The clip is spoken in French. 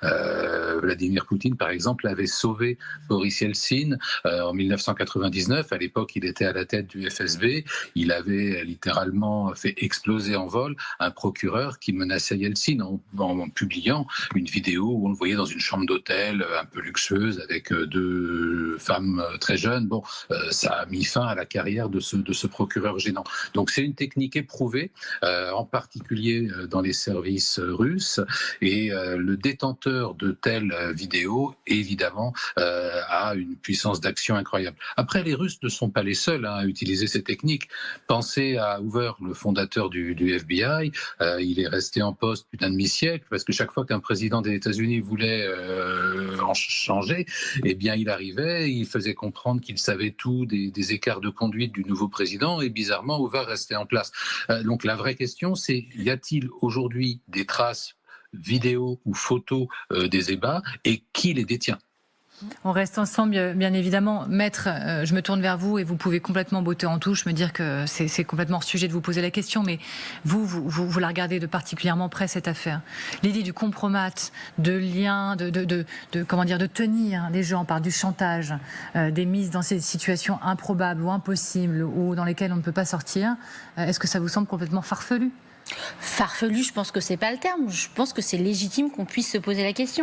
Vladimir Poutine, par exemple, avait sauvé Boris Yeltsin en 1999. À l'époque, il était à la tête du FSB. Il avait littéralement fait exploser en vol un procureur qui menaçait Yeltsin en publiant une vidéo où on le voyait dans une chambre d'hôtel un peu luxueuse avec deux femmes très jeunes. Bon, ça a mis fin à la carrière de ce procureur gênant. Donc c'est une technique éprouvée, en particulier dans les services russes, et le détenteur de telles vidéos, évidemment, a une puissance d'action incroyable. Après, les Russes ne sont pas les seuls à utiliser ces techniques. Pensez à Hoover, le fondateur du FBI. Il est resté en poste plus d'un demi-siècle parce que chaque fois qu'un président des États-Unis voulait en changer, eh bien, il arrivait, il faisait comprendre qu'il savait tout des écarts de conduite du nouveau président, et bizarrement, Hoover restait en place. Donc la vraie question, c'est: y a-t-il aujourd'hui des traces vidéo ou photos des ébats, et qui les détient? On reste ensemble, bien évidemment. Maître, je me tourne vers vous et vous pouvez complètement botter en touche, me dire que c'est complètement hors sujet de vous poser la question, mais vous la regardez de particulièrement près, cette affaire. L'idée du compromat, de lien, de tenir les gens par du chantage, des mises dans ces situations improbables ou impossibles ou dans lesquelles on ne peut pas sortir, est-ce que ça vous semble complètement farfelu ? Farfelu, je pense que c'est pas le terme. Je pense que c'est légitime qu'on puisse se poser la question.